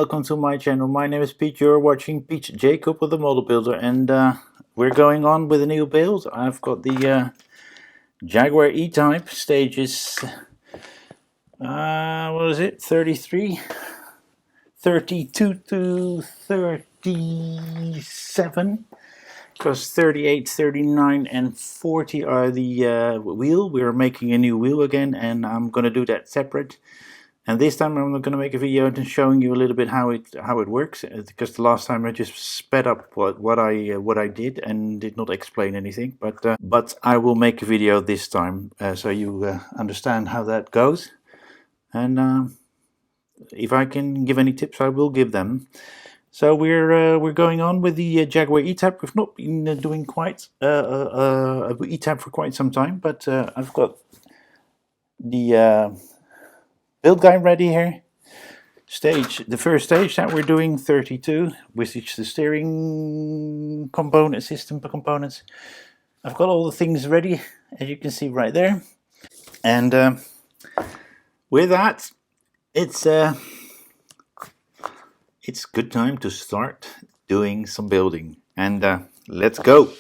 welcome to my channel. My name is Pete. You're watching Pete Jacob with the Model Builder, and we're going on with a new build. I've got the Jaguar E Type stages. What is it? 33, 32 to 37. Because 38, 39, and 40 are the wheel. We're making a new wheel again, and I'm going to do that separate. And this time I'm going to make a video showing you a little bit how it works, because the last time I just sped up what I did and did not explain anything. But I will make a video this time so you understand how that goes. And if I can give any tips, I will give them. So we're going on with the Jaguar E Type. We've not been doing quite a E Type for quite some time, but I've got the build guide ready here. The first stage that we're doing, 32, which is the steering system components. I've got all the things ready, as you can see right there. And with that, it's good time to start doing some building. And let's go.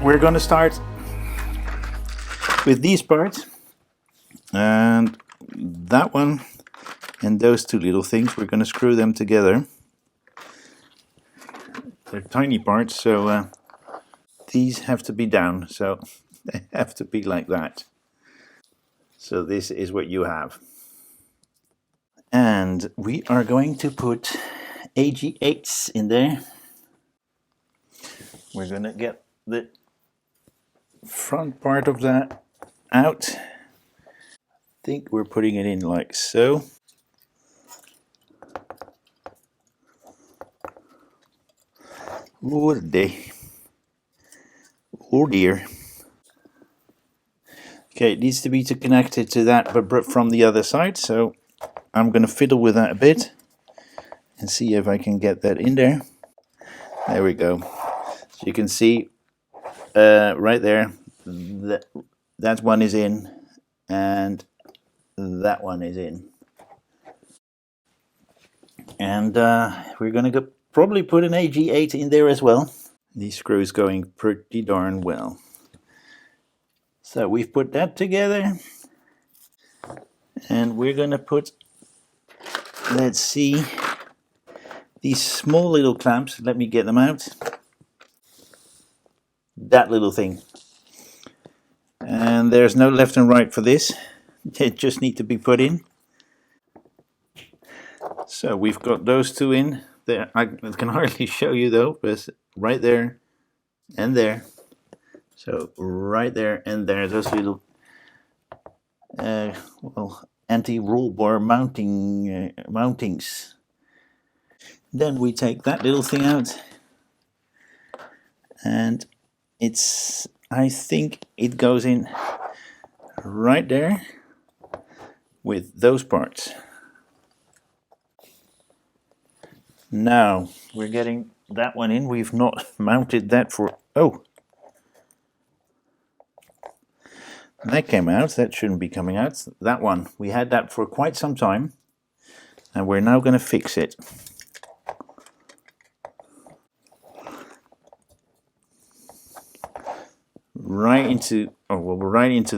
We're gonna start with these parts, and that one and those two little things. We're going to screw them together. They're tiny parts, so these have to be down, so they have to be like that. So this is what you have, and we are going to put AG8s in there. We're going to get the front part of that out. I think we're putting it in like so. Oh dear. Okay, it needs to be connected to that, but from the other side. So I'm going to fiddle with that a bit and see if I can get that in there. There we go. So you can see right there that one is in, and that one is in. And we're going to probably put an AG8 in there as well. These screws going pretty darn well. So we've put that together, and we're going to put, let's see, these small little clamps. Let me get them out. That little thing. And there's no left and right for this. They just need to be put in. So we've got those two in there. I can hardly show you though, but right there and there. So right there and there, those little anti-roll bar mountings. Then we take that little thing out, and I think it goes in right there with those parts. Now we're getting that one in. We've not mounted that for, that came out. That shouldn't be coming out. That one, we had that for quite some time, and we're now going to fix it. Right into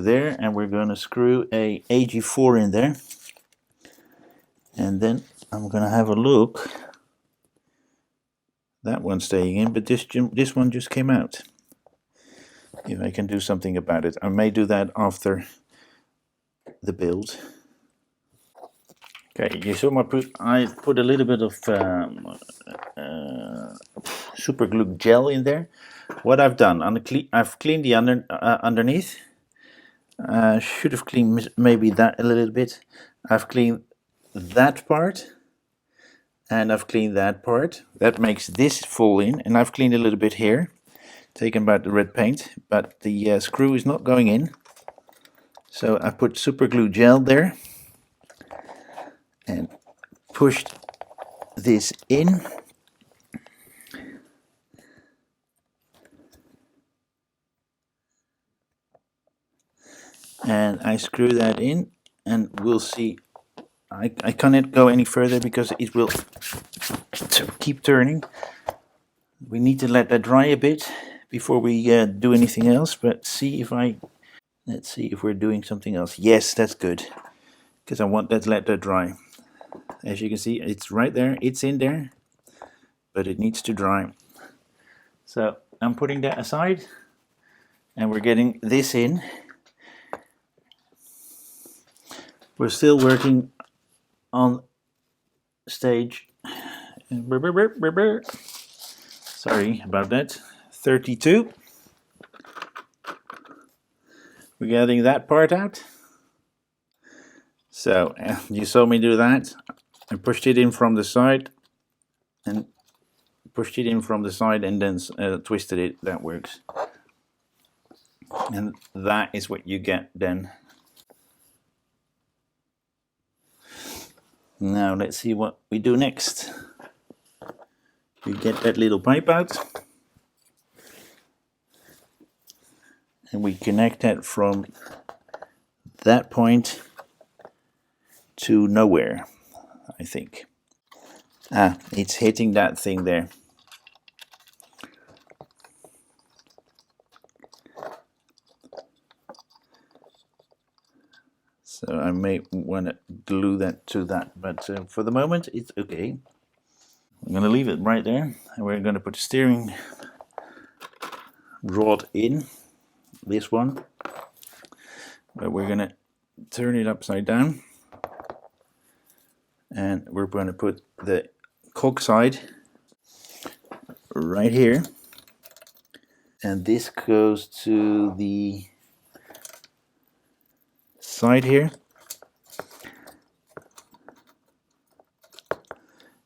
there, and we're going to screw a AG4 in there, and then I'm going to have a look. That one's staying in, but this one just came out. If I can do something about it, I may do that after the build. Okay, you saw I put a little bit of super glue gel in there. What I've done, I've cleaned the underneath. Should have cleaned maybe that a little bit. I've cleaned that part, and I've cleaned that part. That makes this fall in, and I've cleaned a little bit here, taken back the red paint, but the screw is not going in. So I put super glue gel there and pushed this in. And I screw that in, and we'll see. I cannot go any further because it will keep turning. We need to let that dry a bit before we do anything else, but let's see if we're doing something else. Yes, that's good, because I want that to let that dry. As you can see, it's right there, it's in there, but it needs to dry. So I'm putting that aside, and we're getting this in. We're still working on stage. Sorry about that. 32. We're getting that part out. So you saw me do that. I pushed it in from the side and then twisted it. That works. And that is what you get then. Now let's see what we do next. You get that little pipe out, and we connect that from that point to nowhere, I think. It's hitting that thing there. So I may want to glue that to that, but for the moment it's okay. I'm going to leave it right there, and we're going to put the steering rod in, this one, but we're going to turn it upside down, and we're going to put the cog side right here, and this goes to the side here.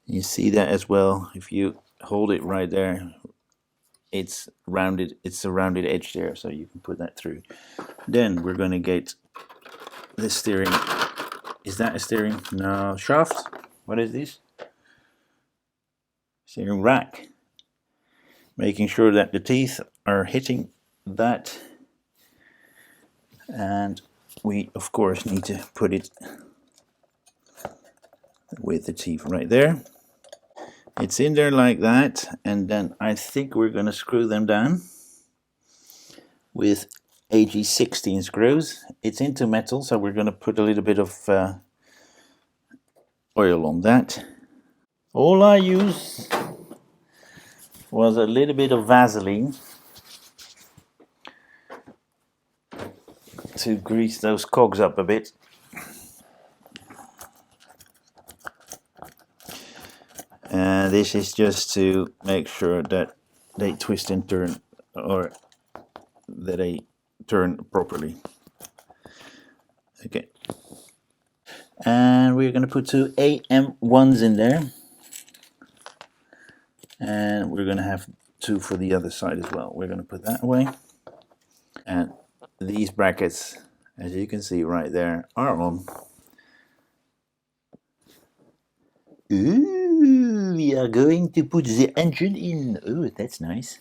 You see that as well. If you hold it right there, it's rounded. It's a rounded edge there, so you can put that through. Then we're going to get the steering. Is that a steering? No, shaft. What is this? Steering rack. Making sure that the teeth are hitting that, and we of course need to put it with the teeth right there. It's in there like that, and then I think we're going to screw them down with AG16 screws. It's into metal, so we're going to put a little bit of oil on that. All I used was a little bit of Vaseline to grease those cogs up a bit. And this is just to make sure that they twist and turn, or that they turn properly. Okay. And we're going to put two AM1s in there. And we're going to have two for the other side as well. We're going to put that away. And these brackets, as you can see right there, are on. Ooh, we are going to put the engine in. Oh, that's nice.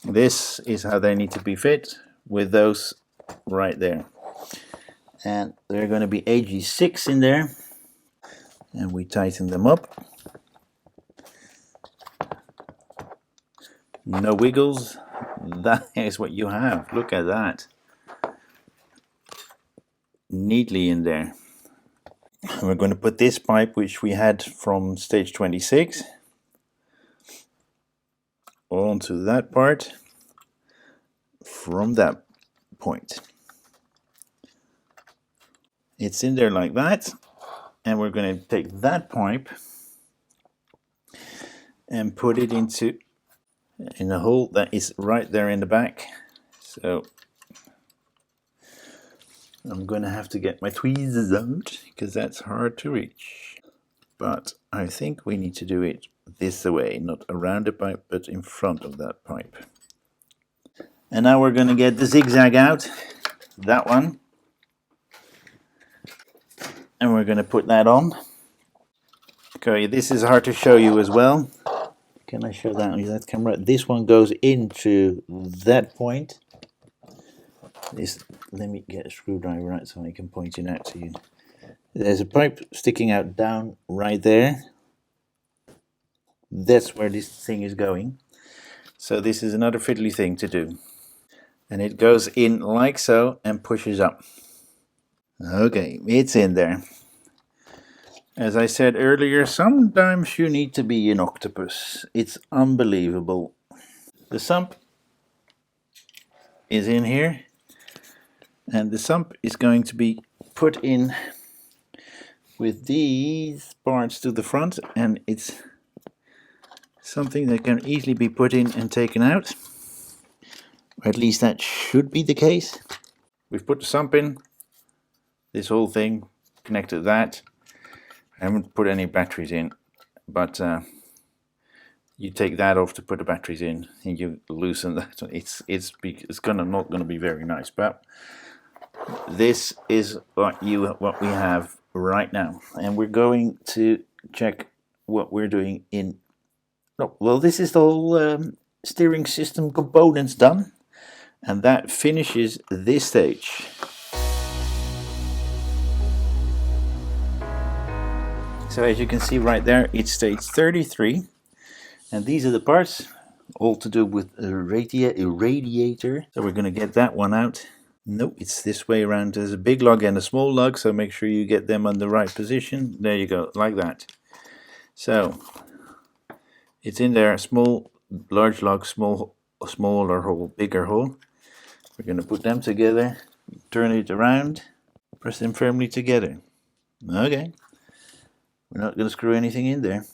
This is how they need to be fit, with those right there. And they're going to be AG6 in there. And we tighten them up. No wiggles. That is what you have. Look at that. Neatly in there. We're going to put this pipe, which we had from stage 26, onto that part from that point. It's in there like that, and we're going to take that pipe and put it in a hole that is right there in the back. So I'm going to have to get my tweezers out, because that's hard to reach. But I think we need to do it this way, not around the pipe, but in front of that pipe. And now we're going to get the zigzag out, that one. And we're going to put that on. Okay, this is hard to show you as well. Can I show that on that camera? This one goes into that point. This let me get a screwdriver out so I can point it out to you. There's a pipe sticking out down right there. That's where this thing is going. So this is another fiddly thing to do. And it goes in like so and pushes up. Okay, it's in there. As I said earlier, sometimes you need to be an octopus. It's unbelievable. The sump is in here, and the sump is going to be put in with these parts to the front, and it's something that can easily be put in and taken out, or at least that should be the case. We've put the sump in, this whole thing connected to that. I haven't put any batteries in, but you take that off to put the batteries in, and you loosen that. It's not gonna be very nice, but this is what we have right now, and we're going to check what we're doing in. Oh, well, this is the whole steering system components done, and that finishes this stage. So as you can see right there, it's stage 33. And these are the parts, all to do with a radiator. So we're going to get that one out. Nope, it's this way around. There's a big lug and a small lug, so make sure you get them on the right position. There you go, like that. So it's in there, small, large lug, smaller hole, bigger hole. We're going to put them together, turn it around, press them firmly together. Okay, we're not going to screw anything in there.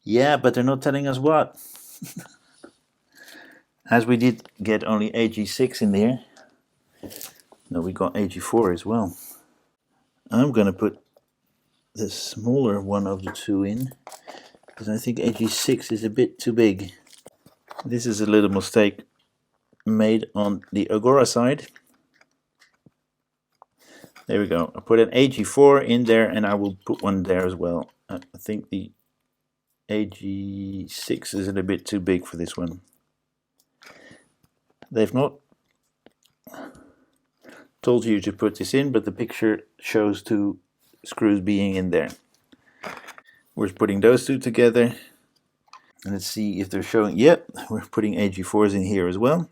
Yeah, but they're not telling us what. As we did get only AG6 in there. No, we got AG4 as well. I'm going to put the smaller one of the two in, because I think AG6 is a bit too big. This is a little mistake made on the Agora side. There we go. I put an AG4 in there, and I will put one there as well. I think the AG6 is a little bit too big for this one. They've not told you to put this in, but the picture shows two screws being in there. We're putting those two together. And let's see if they're showing. Yep, we're putting AG4s in here as well.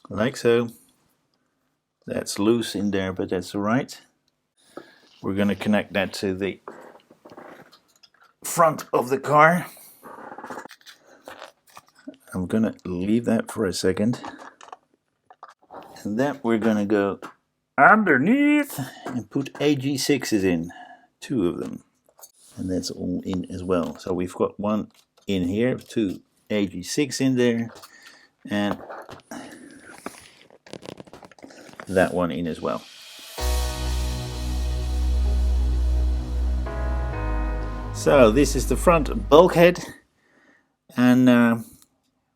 Like so. That's loose in there, but that's alright. We're going to connect that to the front of the car. I'm going to leave that for a second. And then we're going to go underneath and put AG6s in. Two of them. And that's all in as well. So we've got one in here, two AG6 in there, and that one in as well. So this is the front bulkhead, and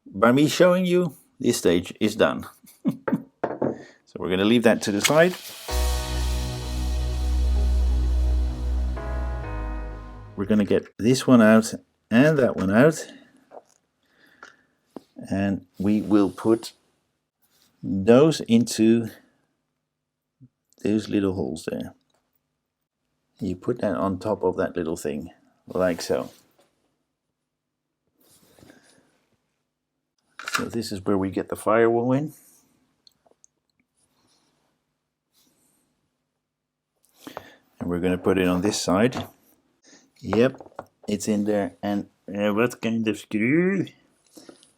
by me showing you, this stage is done. So we're going to leave that to the side. We're going to get this one out and that one out, and we will put those into those little holes there. You put that on top of that little thing, like so. So this is where we get the firewall in. And we're going to put it on this side. Yep, it's in there. And what kind of screw?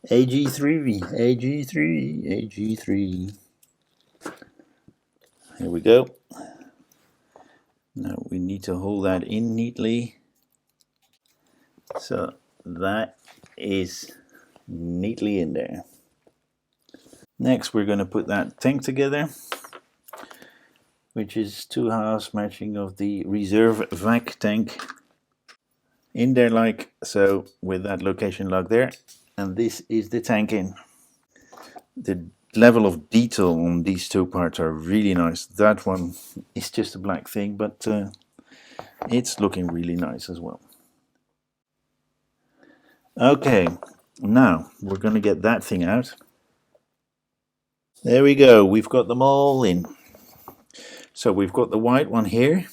AG3, AG3, AG3. Here we go. Now we need to hold that in neatly. So that is neatly in there. Next we're going to put that tank together, which is 2/2 matching of the reserve vac tank in there like so, with that location lug there, and this is the tank in. The level of detail on these two parts are really nice. That one is just a black thing, but it's looking really nice as well. Okay, now we're going to get that thing out. There we go, we've got them all in. So we've got the white one here.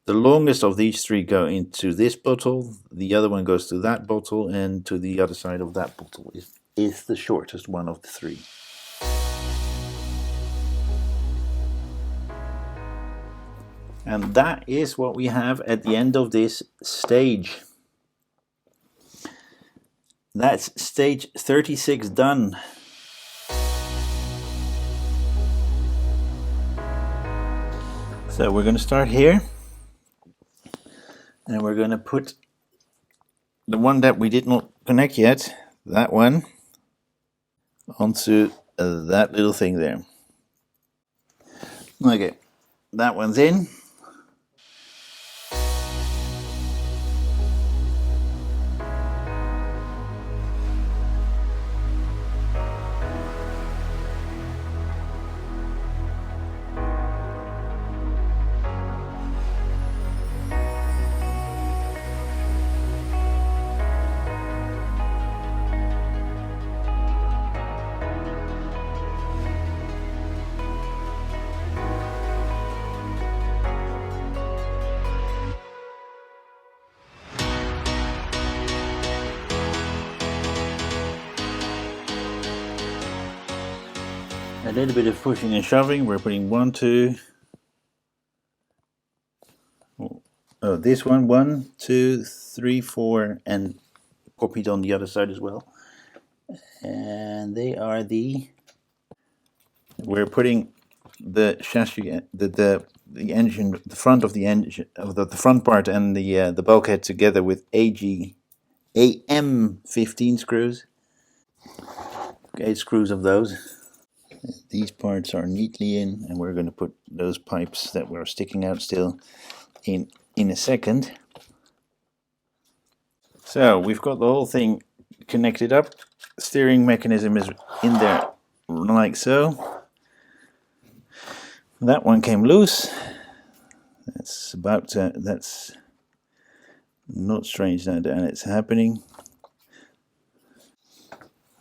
The longest of these three go into this bottle, the other one goes to that bottle, and to the other side of that bottle is the shortest one of the three. And that is what we have at the end of this stage. That's stage 36 done. So we're going to start here. And we're going to put the one that we did not connect yet, that one, onto that little thing there. Okay, that one's in. A little bit of pushing and shoving. We're putting 1, 2. Oh, this one, 1, 2, 3, 4, and copied on the other side as well. And they are the. We're putting the chassis, the engine, the front of the engine, the front part, and the bulkhead together with AM15 screws. 8 screws of those. These parts are neatly in, and we're going to put those pipes that were sticking out still in a second. So we've got the whole thing connected up. Steering mechanism is in there like so. That one came loose. That's that's not strange that it's happening.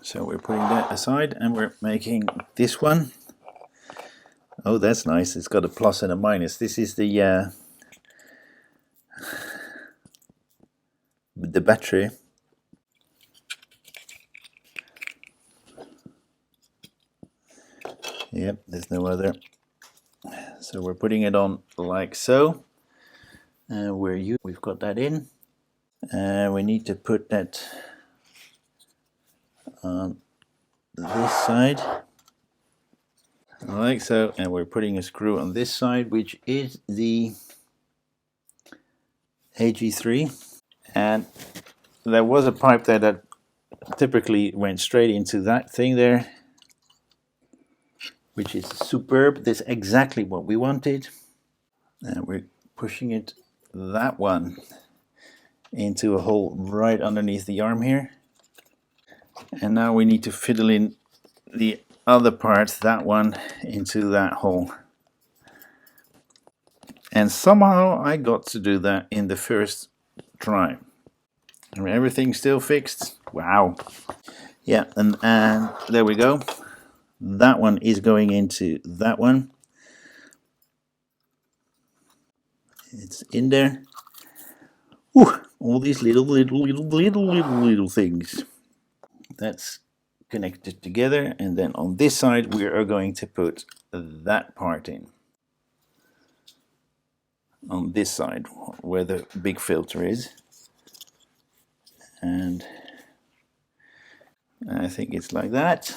So we're putting that aside and we're making this one. Oh, that's nice. It's got a plus and a minus. This is the battery. Yep, there's no other. So we're putting it on like so. We've got that in. We need to put that on this side like so, and we're putting a screw on this side, which is the AG3. And there was a pipe there that typically went straight into that thing there, which is superb. That's exactly what we wanted. And we're pushing it, that one, into a hole right underneath the arm here. And now we need to fiddle in the other part, that one, into that hole. And somehow I got to do that in the first try. And everything's still fixed. Wow. Yeah, and there we go. That one is going into that one. It's in there. Ooh, all these little things. That's connected together, and then on this side we are going to put that part in. On this side, where the big filter is. And I think it's like that.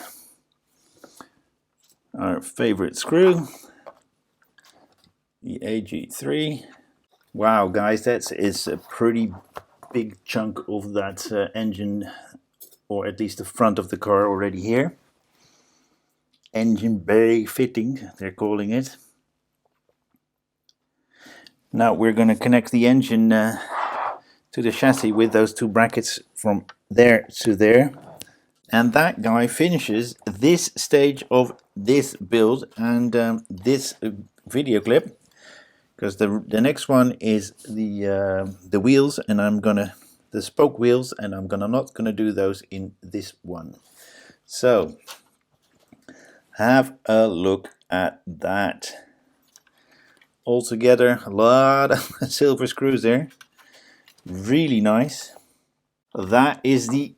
Our favorite screw, the AG3. Wow, guys, that is a pretty big chunk of that engine, or at least the front of the car already here. Engine bay fitting, they're calling it. Now we're going to connect the engine to the chassis with those 2 brackets from there to there. And that guy finishes this stage of this build and this video clip. Because the next one is the wheels, and the spoke wheels, and I'm not gonna do those in this one. So Have a look at that. Altogether, a lot of silver screws there. Really nice. That is the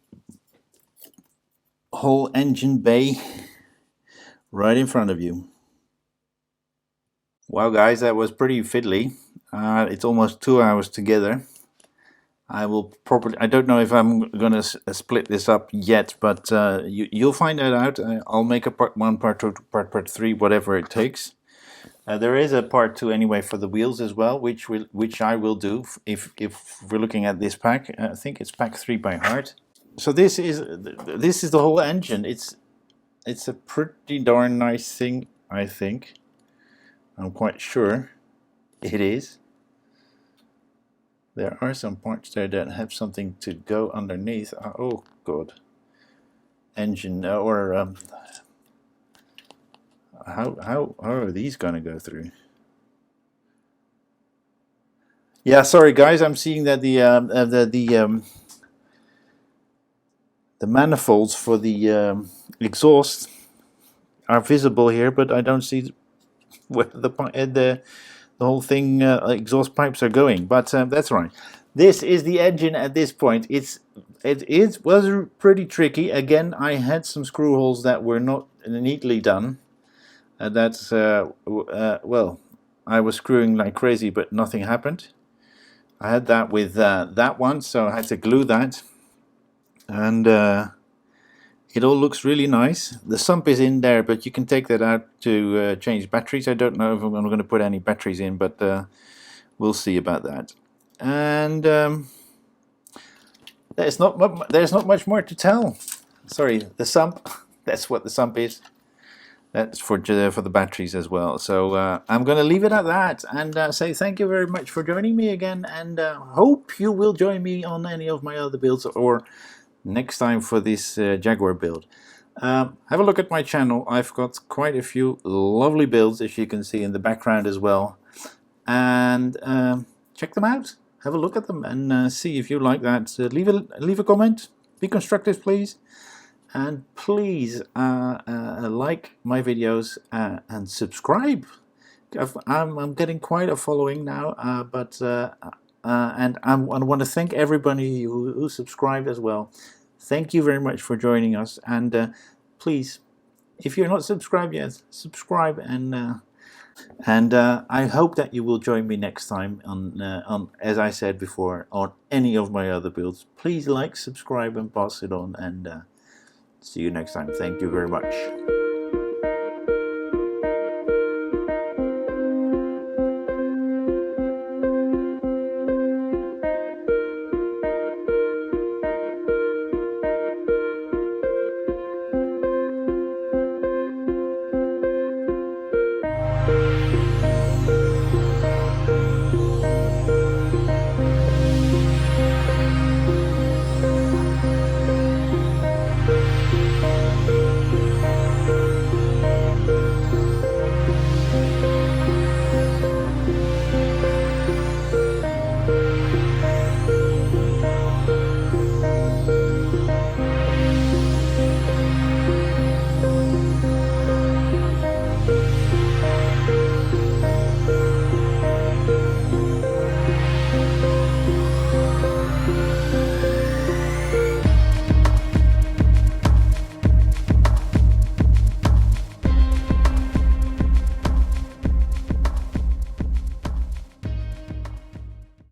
whole engine bay right in front of you. Wow guys, that was pretty fiddly. It's almost 2 hours together. I will probably, I don't know if I'm gonna split this up yet, but you'll find that out. I'll make a part 1, part 2, part 3, whatever it takes. There is a part 2 anyway for the wheels as well, which I will do if we're looking at this pack. I think it's pack 3 by heart. So this is the whole engine. It's a pretty darn nice thing, I think. I'm quite sure it is. There are some parts there that have something to go underneath. Oh god. Engine or how are these gonna go through? Yeah, sorry guys, I'm seeing that the manifolds for the exhaust are visible here, but I don't see where the whole thing exhaust pipes are going. But that's right. This is the engine at this point. It was pretty tricky. Again, I had some screw holes that were not neatly done. That's well, I was screwing like crazy, but nothing happened. I had that with that one, so I had to glue that, and it all looks really nice. The sump is in there, but you can take that out to change batteries. I don't know if I'm going to put any batteries in, but we'll see about that. And there's not much more to tell. Sorry, the sump. That's what the sump is. That's for the batteries as well. So I'm going to leave it at that and say thank you very much for joining me again, and hope you will join me on any of my other builds or next time for this Jaguar build. Have a look at my channel. I've got quite a few lovely builds, as you can see in the background as well, and check them out. Have a look at them and see if you like that. Leave a comment. Be constructive, please. And please like my videos and subscribe. I'm getting quite a following now, and I want to thank everybody who subscribed as well. Thank you very much for joining us, and please, if you're not subscribed yet, subscribe, and I hope that you will join me next time on, as I said before, on any of my other builds. Please like, subscribe, and pass it on, and see you next time. Thank you very much.